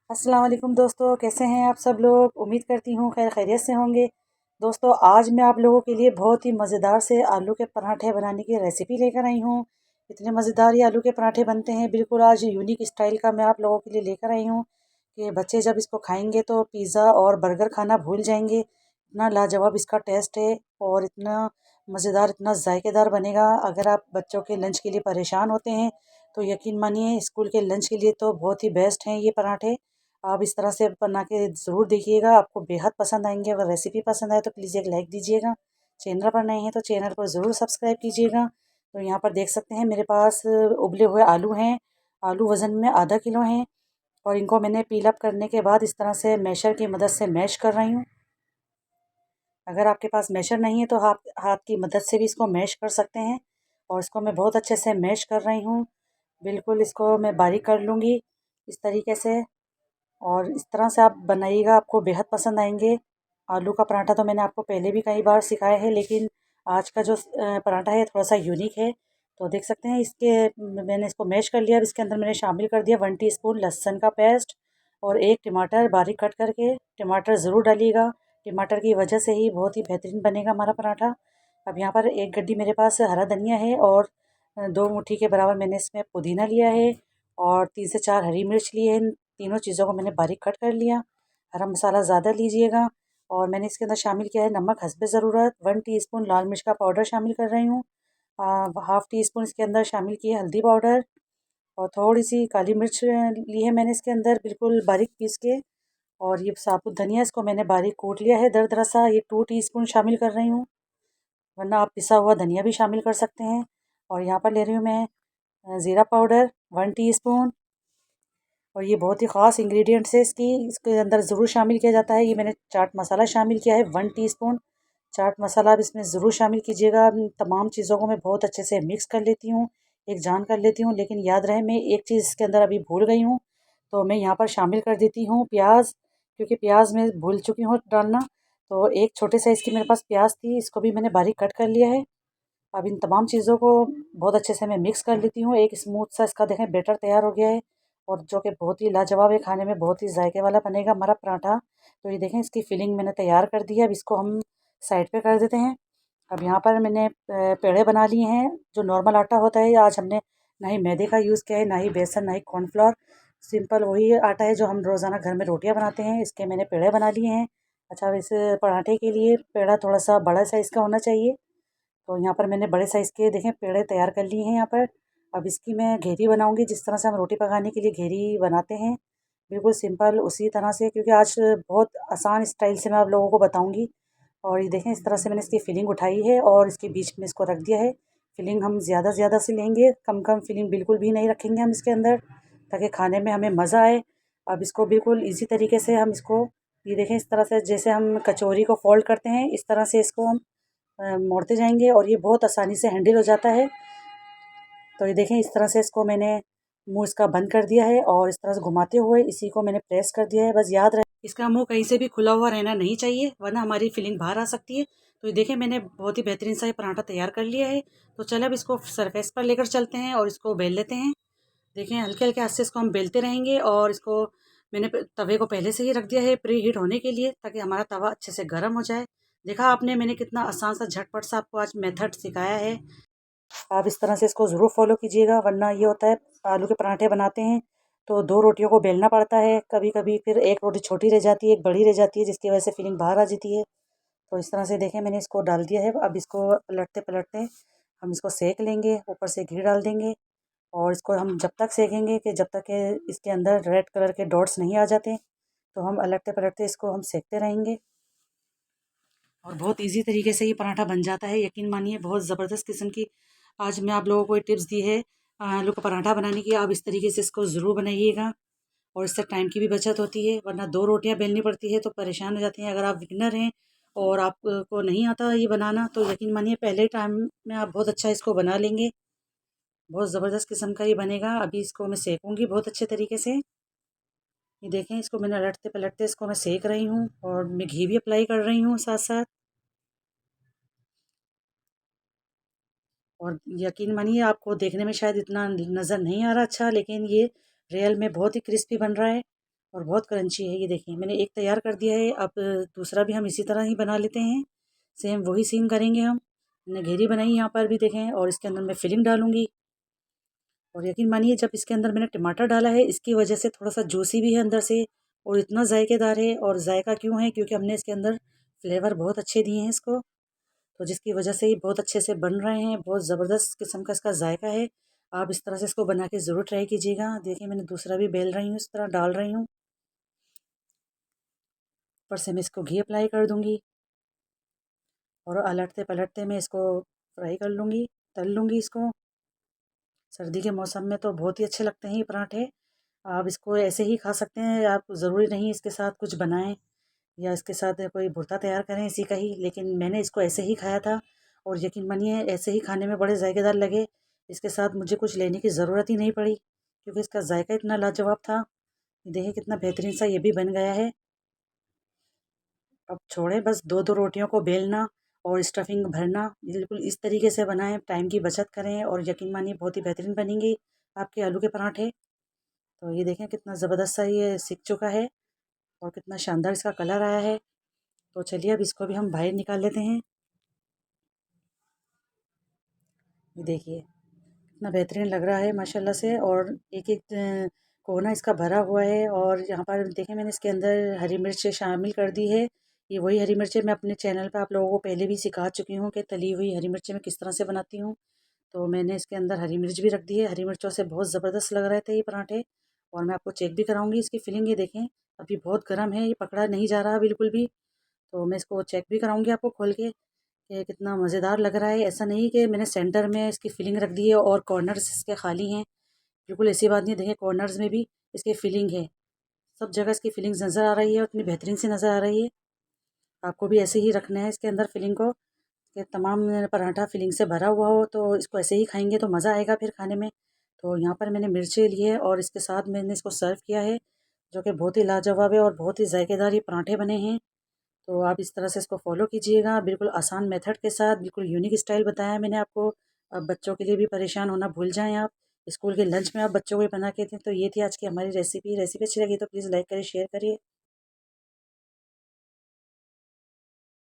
अस्सलाम वालेकुम दोस्तों, कैसे हैं आप सब लोग। उम्मीद करती हूँ खैर खैरियत से होंगे। दोस्तों, आज मैं आप लोगों के लिए बहुत ही मज़ेदार से आलू के पराठे बनाने की रेसिपी लेकर आई हूँ। इतने मज़ेदार ये आलू के पराठे बनते हैं, बिल्कुल आज यूनिक स्टाइल का मैं आप लोगों के लिए लेकर आई हूँ कि बच्चे जब इसको खाएंगे तो पिज़्ज़ा और बर्गर खाना भूल जाएंगे। इतना लाजवाब इसका टेस्ट है और इतना मज़ेदार, इतना जायकेदार बनेगा। अगर आप बच्चों के लंच के लिए परेशान होते हैं तो यकीन मानिए स्कूल के लंच के लिए तो बहुत ही बेस्ट हैं ये पराठे। आप इस तरह से बना के ज़रूर देखिएगा, आपको बेहद पसंद आएंगे। अगर रेसिपी पसंद आए तो प्लीज़ एक लाइक दीजिएगा। चैनल पर नए हैं तो चैनल को ज़रूर सब्सक्राइब कीजिएगा। तो यहाँ पर देख सकते हैं मेरे पास उबले हुए आलू हैं। आलू वज़न में आधा किलो हैं और इनको मैंने पील अप करने के बाद इस तरह से मैशर की मदद से मैश कर रही हूँ। अगर आपके पास मैशर नहीं है तो हाथ हाथ की मदद से भी इसको मैश कर सकते हैं। और इसको मैं बहुत अच्छे से मैश कर रही हूँ। बिल्कुल इसको मैं बारीक कर लूँगी इस तरीके से। और इस तरह से आप बनाइएगा, आपको बेहद पसंद आएंगे। आलू का पराठा तो मैंने आपको पहले भी कई बार सिखाया है, लेकिन आज का जो पराठा है थोड़ा सा यूनिक है। तो देख सकते हैं मैंने इसको मैश कर लिया। अब इसके अंदर मैंने शामिल कर दिया 1 टीस्पून लहसुन का पेस्ट और एक टमाटर बारीक कट करके। टमाटर ज़रूर डालिएगा, टमाटर की वजह से ही बहुत ही बेहतरीन बनेगा हमारा पराठा। अब यहाँ पर एक गड्डी मेरे पास हरा धनिया है और 2 मुट्ठी के बराबर मैंने इसमें पुदीना लिया है और 3 से 4 हरी मिर्च लिए हैं। तीनों चीज़ों को मैंने बारीक कट कर लिया। हरा मसाला ज़्यादा लीजिएगा। और मैंने इसके अंदर शामिल किया है नमक हस्बे ज़रूरत। 1 टीस्पून लाल मिर्च का पाउडर शामिल कर रही हूँ। 1/2 टीस्पून इसके अंदर शामिल किए हल्दी पाउडर और थोड़ी सी काली मिर्च ली है मैंने इसके अंदर बिल्कुल बारीक पीस के। और ये साबुत धनिया, इसको मैंने बारीक कूट लिया है दरदरा सा, ये 2 टीस्पून शामिल कर रही हूँ, वरना आप पिसा हुआ धनिया भी शामिल कर सकते हैं। और यहाँ पर ले रही हूँ मैं ज़ीरा पाउडर 1 टीस्पून। और ये बहुत ही ख़ास इंग्रेडिएंट्स है इसके अंदर ज़रूर शामिल किया जाता है। ये मैंने चाट मसाला शामिल किया है 1 टीस्पून। चाट मसाला अब इसमें ज़रूर शामिल कीजिएगा। तमाम चीज़ों को मैं बहुत अच्छे से मिक्स कर लेती हूँ, एक जान कर लेती हूँ। लेकिन याद रहे मैं एक चीज़ इसके अंदर अभी भूल गई हूँ, तो मैं यहाँ पर शामिल कर देती हूँ प्याज, क्योंकि प्याज मैं भूल चुकी हूँ डालना। तो एक छोटे साइज़ की मेरे पास प्याज थी, इसको भी मैंने बारीक कट कर लिया है। अब इन तमाम चीज़ों को बहुत अच्छे से मैं मिक्स कर लेती हूँ। एक स्मूथ सा इसका देखें बैटर तैयार हो गया है और जो कि बहुत ही लाजवाब है, खाने में बहुत ही जायके वाला बनेगा हमारा पराठा। तो ये देखें इसकी फिलिंग मैंने तैयार कर दी है। अब इसको हम साइड पे कर देते हैं। अब यहाँ पर मैंने पेड़े बना लिए हैं। जो नॉर्मल आटा होता है, आज हमने ना ही मैदे का यूज़ किया है, ना ही बेसन, ना ही कॉर्नफ्लोर। सिंपल वही आटा है जो हम रोज़ाना घर में रोटियाँ बनाते हैं, इसके मैंने पेड़े बना लिए हैं। अच्छा, अब इस पराठे के लिए पेड़ा थोड़ा सा बड़ा साइज़ का होना चाहिए। तो यहाँ पर मैंने बड़े साइज़ के देखें पेड़े तैयार कर लिए हैं यहाँ पर। अब इसकी मैं घेरी बनाऊँगी, जिस तरह से हम रोटी पकाने के लिए घेरी बनाते हैं, बिल्कुल सिंपल उसी तरह से, क्योंकि आज बहुत आसान स्टाइल से मैं आप लोगों को बताऊँगी। और ये देखें इस तरह से मैंने इसकी फिलिंग उठाई है और इसके बीच में इसको रख दिया है। फिलिंग हम ज़्यादा ज़्यादा से लेंगे, कम कम फिलिंग बिल्कुल भी नहीं रखेंगे हम इसके अंदर, ताकि खाने में हमें मज़ा आए। अब इसको बिल्कुल ईज़ी तरीके से हम इसको, ये देखें इस तरह से जैसे हम कचौरी को फोल्ड करते हैं, इस तरह से इसको हम मोड़ते जाएंगे और ये बहुत आसानी से हैंडल हो जाता है। तो ये देखें इस तरह से इसको मैंने मुंह इसका बंद कर दिया है और इस तरह से घुमाते हुए इसी को मैंने प्रेस कर दिया है। बस याद रहे इसका मुंह कहीं से भी खुला हुआ रहना नहीं चाहिए, वरना हमारी फिलिंग बाहर आ सकती है। तो ये देखें मैंने बहुत ही बेहतरीन सा ये पराठा तैयार कर लिया है। तो चलो अब इसको सरफेस पर लेकर चलते हैं और इसको बेल लेते हैं। देखें हल्के हल्के हाथ से इसको हम बेलते रहेंगे और इसको मैंने तवे को पहले से ही रख दिया है प्री हीट होने के लिए, ताकि हमारा तवा अच्छे से गर्म हो जाए। देखा आपने, मैंने कितना आसान सा झटपट सा आपको आज मेथड सिखाया है। आप इस तरह से इसको ज़रूर फॉलो कीजिएगा, वरना ये होता है आलू के पराठे बनाते हैं तो 2 रोटियों को बेलना पड़ता है कभी कभी, फिर एक रोटी छोटी रह जाती है, एक बड़ी रह जाती है, जिसकी वजह से फिलिंग बाहर आ जाती है। तो इस तरह से देखें मैंने इसको डाल दिया है। अब इसको पलटते पलटते हम इसको सेक लेंगे, ऊपर से घी डाल देंगे। और इसको हम जब तक सेकेंगे कि जब तक कि इसके अंदर रेड कलर के डॉट्स नहीं आ जाते, तो हम पलटते पलटते इसको हम सेकते रहेंगे। और बहुत इजी तरीके से ये पराठा बन जाता है, यकीन मानिए बहुत ज़बरदस्त किस्म की आज मैं आप लोगों को टिप्स दी है आलू का पराठा बनाने की। आप इस तरीके से इसको ज़रूर बनाइएगा और इससे टाइम की भी बचत होती है, वरना 2 रोटियां बेलनी पड़ती है तो परेशान हो जाते हैं। अगर आप बिगिनर हैं और आपको नहीं आता ये बनाना, तो यकीन मानिए पहले टाइम में आप बहुत अच्छा इसको बना लेंगे। बहुत ज़बरदस्त किस्म का ये बनेगा। अभी इसको मैं सेकूँगी बहुत अच्छे तरीके से। ये देखें इसको मैंने पलटते पलटते इसको मैं सेक रही हूँ और मैं घी भी अप्लाई कर रही हूँ साथ साथ। और यकीन मानिए आपको देखने में शायद इतना नज़र नहीं आ रहा अच्छा, लेकिन ये रियल में बहुत ही क्रिस्पी बन रहा है। और बहुत क्रंची है। ये देखिए मैंने एक तैयार कर दिया है, अब दूसरा भी हम इसी तरह ही बना लेते हैं। सेम वही सीन करेंगे हम। मैंने घेरी बनाई यहाँ पर भी देखें, और इसके अंदर मैं फिलिंग डालूँगी। और यकीन मानिए जब इसके अंदर मैंने टमाटर डाला है, इसकी वजह से थोड़ा सा जूसी भी है अंदर से, और इतना जायकेदार है। और जायका क्यों है, क्योंकि हमने इसके अंदर फ्लेवर बहुत अच्छे दिए हैं इसको, तो जिसकी वजह से ये बहुत अच्छे से बन रहे हैं। बहुत ज़बरदस्त किस्म का इसका जायका है। आप इस तरह से इसको बना के ज़रूर ट्राई कीजिएगा। देखिए मैंने दूसरा भी बेल रही हूँ, इस तरह डाल रही हूँ। ऊपर से मैं इसको घी अप्लाई कर दूँगी, और अलटते पलटते मैं इसको फ्राई कर लूँगी, तल लूँगी इसको। सर्दी के मौसम में तो बहुत ही अच्छे लगते हैं ये पराठे। आप इसको ऐसे ही खा सकते हैं, आप ज़रूरी नहीं इसके साथ कुछ बनाएं या इसके साथ कोई भुर्ता तैयार करें इसी का ही, लेकिन मैंने इसको ऐसे ही खाया था, और यकीन मानिए ऐसे ही खाने में बड़े जायकेदार लगे। इसके साथ मुझे कुछ लेने की ज़रूरत ही नहीं पड़ी, क्योंकि इसका जायका इतना लाजवाब था। देखिए कितना बेहतरीन सा ये भी बन गया है। अब छोड़ें बस दो दो रोटियों को बेलना और स्टफिंग भरना, बिल्कुल इस तरीके से बनाएं, टाइम की बचत करें, और यकीन मानिए बहुत ही बेहतरीन बनेंगे आपके आलू के पराठे। तो ये देखें कितना ज़बरदस्त सा ये सिक चुका है, और कितना शानदार इसका कलर आया है। तो चलिए अब इसको भी हम बाहर निकाल लेते हैं। ये देखिए कितना बेहतरीन लग रहा है माशाल्लाह से, और एक एक कोना इसका भरा हुआ है। और यहाँ पर देखें मैंने इसके अंदर हरी मिर्च शामिल कर दी है। ये वही हरी मिर्चें मैं अपने चैनल पर आप लोगों को पहले भी सिखा चुकी हूँ कि तली हुई हरी मिर्चें मैं किस तरह से बनाती हूँ। तो मैंने इसके अंदर हरी मिर्च भी रख दी है। हरी मिर्चों से बहुत ज़बरदस्त लग रहे थे ये पराठे। और मैं आपको चेक भी कराऊंगी इसकी फिलिंग। ये देखें अभी बहुत गर्म है, ये पकड़ा नहीं जा रहा बिल्कुल भी। तो मैं इसको चेक भी कराऊंगी आपको खोल के कि कितना मज़ेदार लग रहा है। ऐसा नहीं कि मैंने सेंटर में इसकी फिलिंग रख दी है और कॉर्नर्स इसके खाली हैं, बिल्कुल ऐसी बात नहीं। देखिए कॉर्नर्स में भी इसकी फिलिंग है, सब जगह इसकी फिलिंग्स नज़र आ रही है, और इतनी बेहतरीन सी नज़र आ रही है। आपको भी ऐसे ही रखना है इसके अंदर फिलिंग को, कि तमाम पराठा फिलिंग से भरा हुआ हो। तो इसको ऐसे ही खाएंगे तो मज़ा आएगा फिर खाने में। तो यहाँ पर मैंने मिर्चें ली है, और इसके साथ मैंने इसको सर्व किया है, जो कि बहुत ही लाजवाब है और बहुत ही जायकेदार ये पराठे बने हैं। तो आप इस तरह से इसको फॉलो कीजिएगा, बिल्कुल आसान मेथड के साथ, बिल्कुल यूनिक स्टाइल बताया है मैंने आपको। अब बच्चों के लिए भी परेशान होना भूल जाएं आप। स्कूल के लंच में आप बच्चों को ये बना के दें। तो ये थी आज की हमारी रेसिपी। रेसिपी अच्छी लगी तो प्लीज़ लाइक करिए, शेयर करिए।